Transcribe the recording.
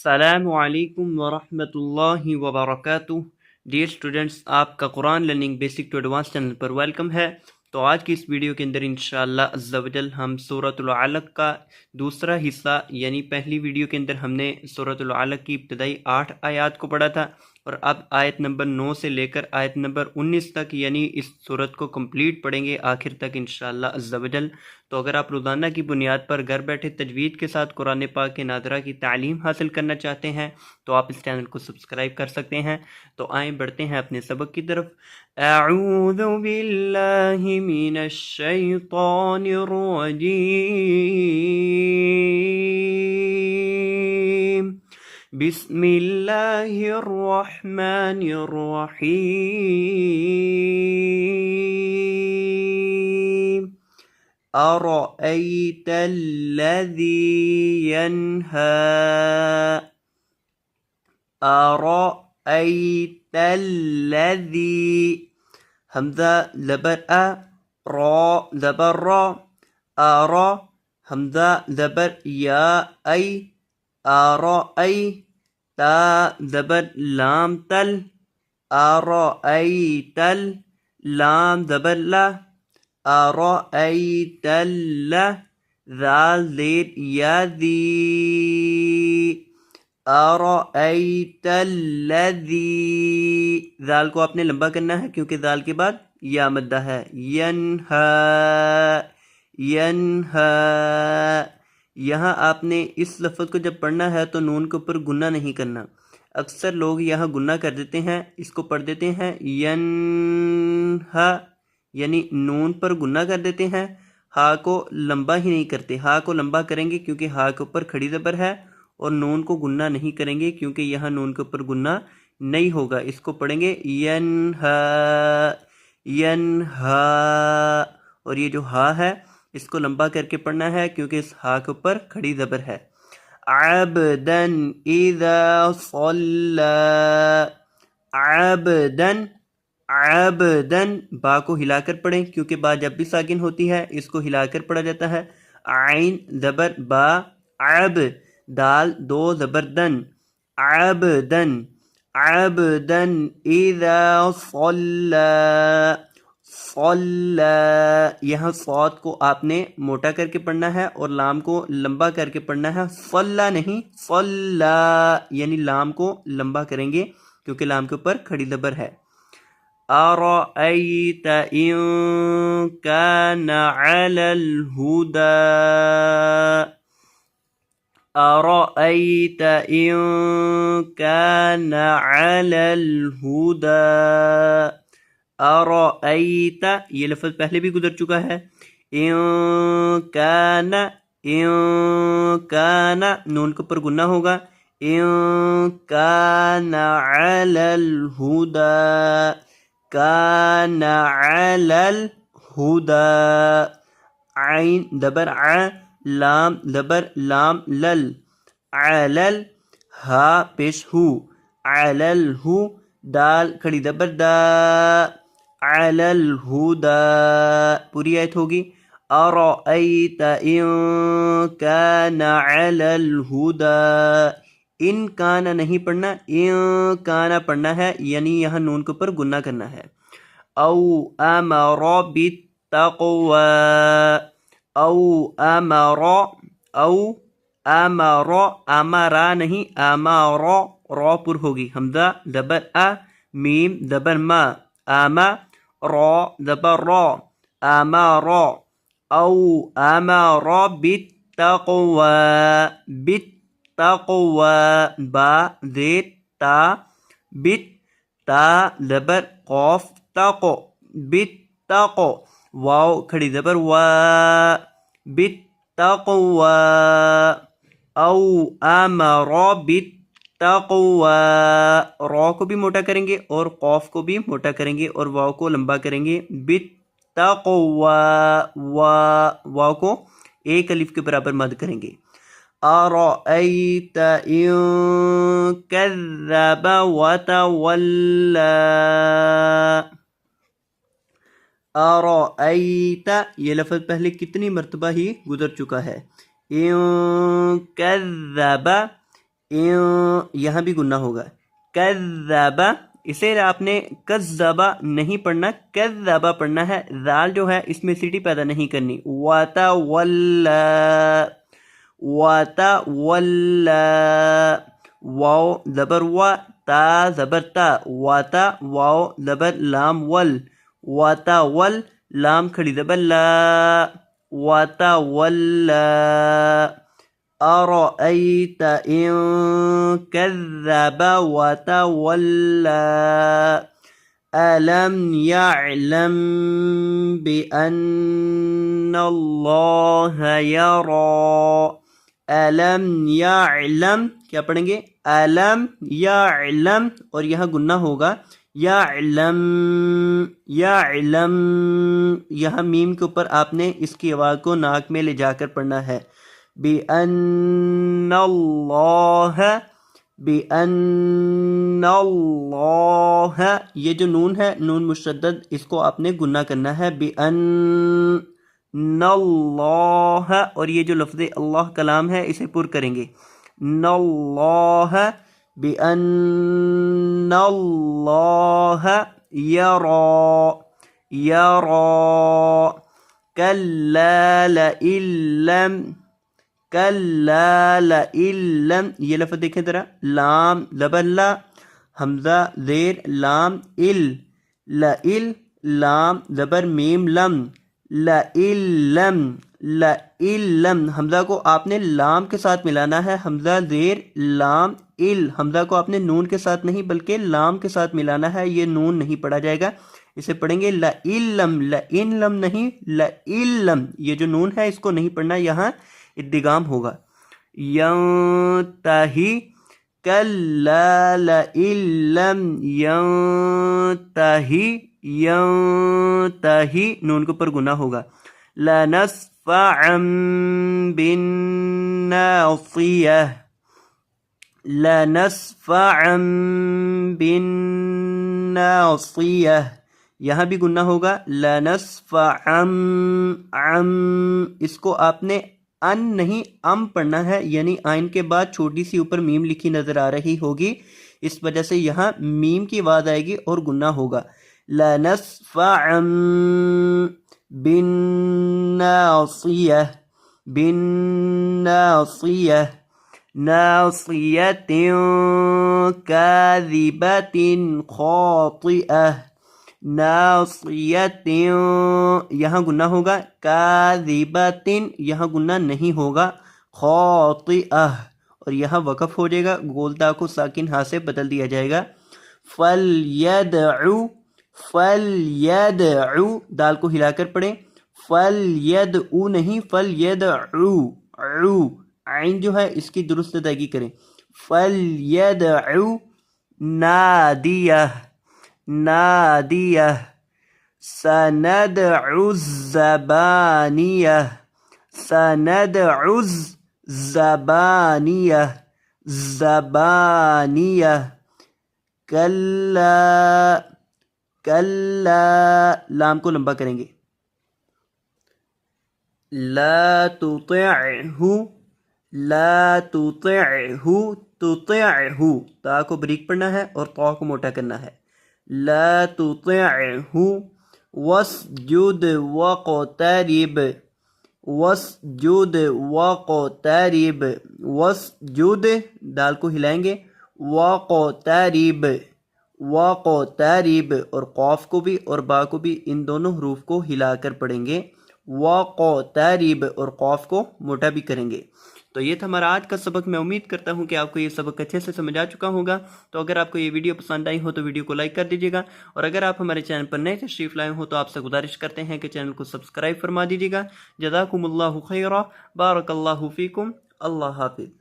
السلام علیکم ورحمۃ اللہ وبرکاتہ۔ ڈیئر اسٹوڈنٹس، آپ کا Quran learning basic to advance channel پر ویلکم ہے۔ تو آج کی اس ویڈیو کے اندر انشاءاللہ عز و جل ہم سورۃ العلق کا دوسرا حصہ، یعنی پہلی ویڈیو کے اندر ہم نے سورۃ العلق کی ابتدائی 8 آیات کو پڑھا تھا، اور اب آیت نمبر 9 سے لے کر آیت نمبر 19 تک، یعنی اس سورت کو کمپلیٹ پڑھیں گے آخر تک انشاءاللہ عز و جل۔ تو اگر آپ روزانہ کی بنیاد پر گھر بیٹھے تجوید کے ساتھ قرآن پاک کے ناظرہ کی تعلیم حاصل کرنا چاہتے ہیں تو آپ اس چینل کو سبسکرائب کر سکتے ہیں۔ تو آئیں بڑھتے ہیں اپنے سبق کی طرف۔ اعوذ باللہ من الشیطان الرجیم، بسم اللہ الرحمن الرحیم۔ أرأيت الذي ينهى، أرأيت الذي، حمزہ زبر أ، را زبر را، أرى حمزہ زبر یا أي، أرأي تا زبر لام تل، أرأيت لام زبر لا، أرأيت ذال زیر یا ذی، أرأيت الذی، ذال کو آپ نے لمبا کرنا ہے کیونکہ ذال کے بعد یا مدہ ہے۔ ینہا، ینہا، یہاں آپ نے اس لفظ کو جب پڑھنا ہے تو نون کے اوپر گنہ نہیں کرنا۔ اکثر لوگ یہاں گنہ کر دیتے ہیں، اس کو پڑھ دیتے ہیں ینہا، یعنی نون پر گنہ کر دیتے ہیں، ہا کو لمبا ہی نہیں کرتے۔ ہا کو لمبا کریں گے کیونکہ ہا کے اوپر کھڑی زبر ہے، اور نون کو گنہ نہیں کریں گے کیونکہ یہاں نون کے اوپر گنہ نہیں ہوگا۔ اس کو پڑھیں گے ینہا، ینہا، اور یہ جو ہا ہے اس کو لمبا کر کے پڑھنا ہے کیونکہ اس ہا کے اوپر کھڑی زبر ہے۔ عبدن اذا صلی، عبدن، عبدن، با کو ہلا کر پڑھیں کیونکہ با جب بھی ساکن ہوتی ہے اس کو ہلا کر پڑھا جاتا ہے۔ عین زبر با، عب، دال دو زبر دن، عبدن، عبدن اذا صلی، صلی، یہاں صاد کو آپ نے موٹا کر کے پڑھنا ہے اور لام کو لمبا کر کے پڑھنا ہے۔ صلی نہیں، صلی، یعنی لام کو لمبا کریں گے کیونکہ لام کے اوپر کھڑی زبر ہے۔ أرأيت إن كان على الهدى، أرأيت إن كان على الهدى، أرأيت، یہ لفظ پہلے بھی گزر چکا ہے۔ إن كان، إن كان، نون کے اوپر گنہ ہوگا۔ إن كان على الهدى، كان على الهدى، عین زبر ع، لام زبر لام لل، علل، ہا پیش ہو، علل ہو، دال کھڑی زبر دا، علل ہدا، پوری آیت ہوگی۔ أرأيت إن كان على الهدى، ان کانا نہیں پڑھنا، ان کانا پڑھنا ہے، یعنی یہاں نون کے اوپر گنہ کرنا ہے۔ او امر بالتقوی، او امر، او امر، امرا نہیں، امر، را پر ہوگی، حمزہ زبر ا، میم زبر ما، آما، را زبر را، امر، او امر بالتقوی، تقوی، با زیر تا، بت، تا زبر قوف، تقو، بت تقو، واو کھڑی زبر وا، بت تقوی، او امر بالتقوی، را کو بھی موٹا کریں گے اور قوف کو بھی موٹا کریں گے اور واو کو لمبا کریں گے۔ بت تقوی، واو کو ایک الف کے برابر مد کریں گے۔ أرأيت إن كذب وتولى، أرأيت، یہ لفظ پہلے کتنی مرتبہ ہی گزر چکا ہے۔ ان کذب، یہاں بھی گنہ ہوگا. کذب اسے آپ نے کذبا نہیں پڑھنا، کذبا پڑھنا ہے. ذال جو ہے اس میں سیٹی پیدا نہیں کرنی. وتولا وتولا واو زبر و تا زبر تا واتا واو زبر لام ول وتول لام کھڑی زبر لا وتولا أرأيت إن كذب وتولى ألم يعلم بأن الله يرى. ألم يعلم کیا پڑھیں گے؟ ألم يعلم اور یہاں گنہ ہوگا. يعلم يعلم یہاں میم کے اوپر آپ نے اس کی آواز کو ناک میں لے جا کر پڑھنا ہے. بِأَنَّ اللَّهَ بِأَنَّ اللَّهَ یہ جو نون ہے نون مشدد اس کو آپ نے گنہ کرنا ہے. بِأَنَّ اللَّهَ اور یہ جو لفظ اللہ کلام ہے اسے پر کریں گے. نَ اللَّهَ بِأَنَّ اللَّهَ يَرَى يَرَى كَلَّا لَئِن لَّمْ کلا لَإِلَّمْ یہ لفظ دیکھیں ذرا. لام زبر لا حمزہ زیر لام ال لَإِل لام زبر میم لم لَإِلَّمْ لَإِلَّمْ حمزہ کو آپ نے لام کے ساتھ ملانا ہے. حمزہ زیر لام ال حمزہ کو آپ نے نون کے ساتھ نہیں بلکہ لام کے ساتھ ملانا ہے. یہ نون نہیں پڑھا جائے گا، اسے پڑھیں گے لَإِلَّمْ لَإِلَّمْ نہیں لَإِلَّمْ. یہ جو نون ہے اس کو نہیں پڑھنا، یہاں ادغام ہوگا. ینتہی کلا لئن لم ینتہی ینتہی نون کے اوپر گناہ ہوگا. لنسفعا بالناصیہ لنسفعا بالناصیہ یہاں بھی گناہ ہوگا. لنسفعا اس کو آپ نے ان نہیں ام پڑھنا ہے، یعنی آئین کے بعد چھوٹی سی اوپر میم لکھی نظر آ رہی ہوگی، اس وجہ سے یہاں میم کی آواز آئے گی اور گناہ ہوگا. لنسفعا بالناصیہ بالناصیہ ناصیۃ کاذبۃ خاطئہ ناصیۃ یہاں گناہ ہوگا. کاذبۃ یہاں گناہ نہیں ہوگا. خاطئہ اور یہاں وقف ہو جائے گا، گولتا کو ساکن ہاں سے بدل دیا جائے گا. فلیدعو فلیدعو دال کو ہلا کر پڑھیں. فلیدعو نہیں فلیدعو عو عین جو ہے اس کی درست ادائیگی کریں. فلیدعو نادیہ نادیہ سندعو الزبانیہ سندعو الزبانیہ زبانیہ کلا کلا لام کو لمبا کریں گے. لا تطعہ لا تطعہ تطعہ تا کو بریک پڑھنا ہے اور طا کو موٹا کرنا ہے. لا تطعہ واسجد واقترب واسجد واقترب واسجد دال کو ہلائیں گے. واقترب واقترب اور قاف کو بھی اور با کو بھی ان دونوں حروف کو ہلا کر پڑھیں گے. واقترب اور قاف کو موٹا بھی کریں گے. تو یہ تھا ہمارا آج کا سبق. میں امید کرتا ہوں کہ آپ کو یہ سبق اچھے سے سمجھ آ چکا ہوگا. تو اگر آپ کو یہ ویڈیو پسند آئی ہو تو ویڈیو کو لائک کر دیجیے گا، اور اگر آپ ہمارے چینل پر نئے تشریف لائے ہو تو آپ سے گزارش کرتے ہیں کہ چینل کو سبسکرائب فرما دیجیے گا. جزاکم اللہ خیرا، بارک اللہ فیکم، اللہ حافظ.